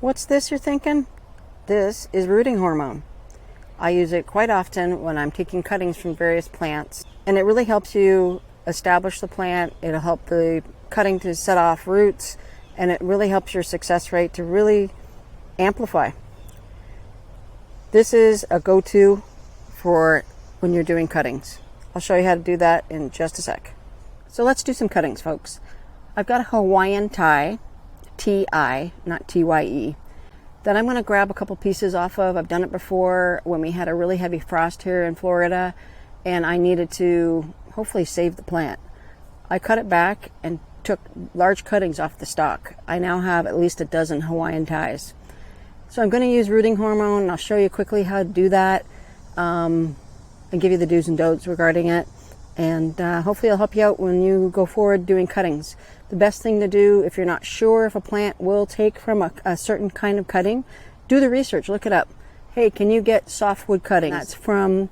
What's this, you're thinking? This is rooting hormone. I use it quite often when I'm taking cuttings from various plants, and it really helps you establish the plant. It'll help the cutting to set off roots, and it really helps your success rate to really amplify. This is a go-to for when you're doing cuttings. I'll show you how to do that in just a sec. So let's do some cuttings, folks. I've got a Hawaiian tie, T-I, not T-Y-E, that I'm going to grab a couple pieces off of. I've done it before when we had a really heavy frost here in Florida, and I needed to hopefully save the plant. I cut it back and took large cuttings off the stalk. I now have at least a dozen Hawaiian ties. So I'm going to use rooting hormone, and I'll show you quickly how to do that and give you the do's and don'ts regarding it. And hopefully it'll help you out when you go forward doing cuttings. The best thing to do if you're not sure if a plant will take from a certain kind of cutting, do the research, look it up. Hey, can you get softwood cuttings? That's from,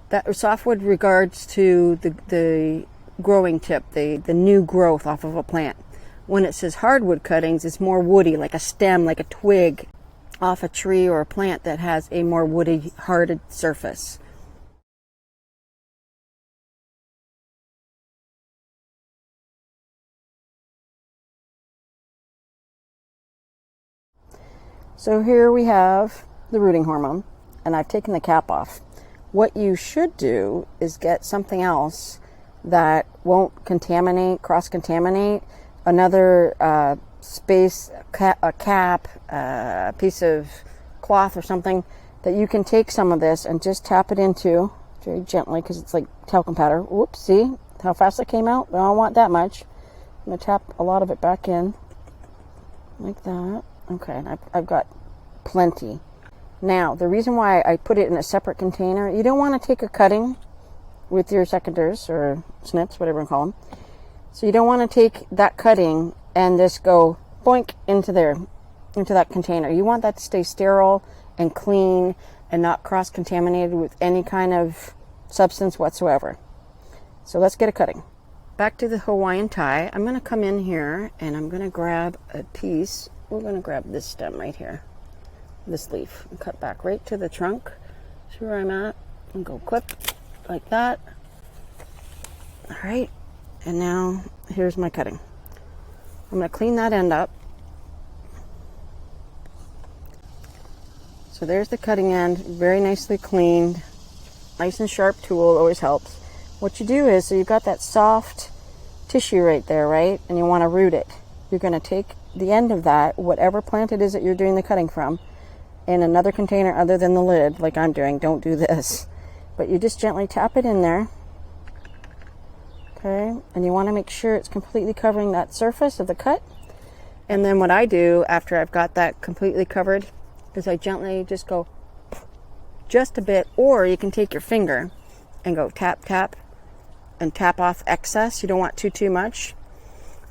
that softwood regards to the growing tip, the new growth off of a plant. When it says hardwood cuttings, it's more woody, like a stem, like a twig off a tree or a plant that has a more woody, hard surface. So here we have the rooting hormone, and I've taken the cap off. What you should do is get something else that won't contaminate, cross-contaminate, another space, a cap, a piece of cloth or something that you can take some of this and just tap it into very gently, because it's like talcum powder. Whoops, see how fast it came out? I don't want that much. I'm going to tap a lot of it back in like that. Okay, and I've got plenty. Now, the reason why I put it in a separate container, you don't want to take a cutting with your secateurs or snips, whatever you call them. So you don't want to take that cutting and just go boink into that container. You want that to stay sterile and clean and not cross-contaminated with any kind of substance whatsoever. So let's get a cutting. Back to the Hawaiian tie. I'm going to come in here and I'm going to grab a piece. We're going to grab this stem right here, this leaf, and cut back right to the trunk. See where I'm at? And go clip like that. All right, and now here's my cutting. I'm going to clean that end up. So there's the cutting end, very nicely cleaned. Nice and sharp tool always helps. What you do is, so you've got that soft tissue right there, right? And you want to root it. You're going to take the end of that, whatever plant it is that you're doing the cutting from, in another container other than the lid, like I'm doing. Don't do this. But you just gently tap it in there. Okay, and you want to make sure it's completely covering that surface of the cut. And then what I do after I've got that completely covered is I gently just go just a bit, or you can take your finger and go tap, tap, and tap off excess. You don't want too much.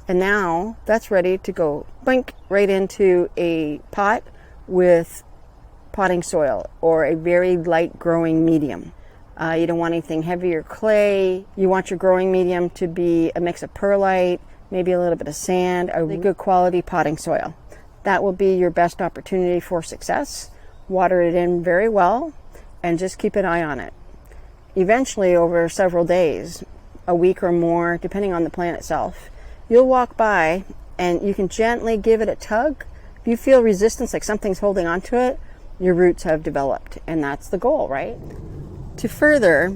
And now that's ready to go blink right into a pot with potting soil or a very light growing medium. You don't want anything heavy or clay. You want your growing medium to be a mix of perlite, maybe a little bit of sand, a really good quality potting soil. That will be your best opportunity for success. Water it in very well and just keep an eye on it. Eventually, over several days, a week or more, depending on the plant itself, you'll walk by and you can gently give it a tug. If you feel resistance, like something's holding onto it, your roots have developed, and that's the goal, right? To further,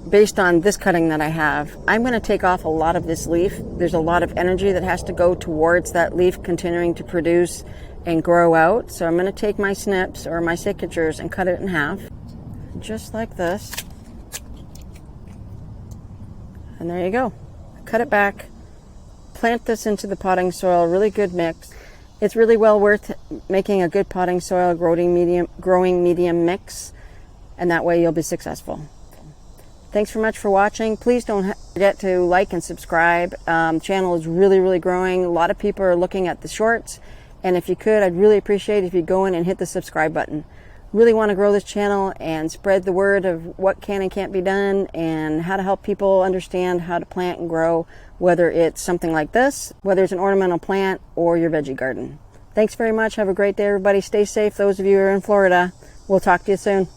based on this cutting that I have, I'm going to take off a lot of this leaf. There's a lot of energy that has to go towards that leaf continuing to produce and grow out. So I'm going to take my snips or my secateurs and cut it in half, just like this. And there you go. Cut it back. Plant this into the potting soil, really good mix. It's really well worth making a good potting soil growing medium mix, and that way you'll be successful. Thanks very much for watching. Please don't forget to like and subscribe. Channel is really growing. A lot of people are looking at the shorts, and if you could, I'd really appreciate it if you go in and hit the subscribe button. Really want to grow this channel and spread the word of what can and can't be done and how to help people understand how to plant and grow, whether it's something like this, whether it's an ornamental plant or your veggie garden. Thanks very much. Have a great day, everybody. Stay safe. Those of you who are in Florida, we'll talk to you soon.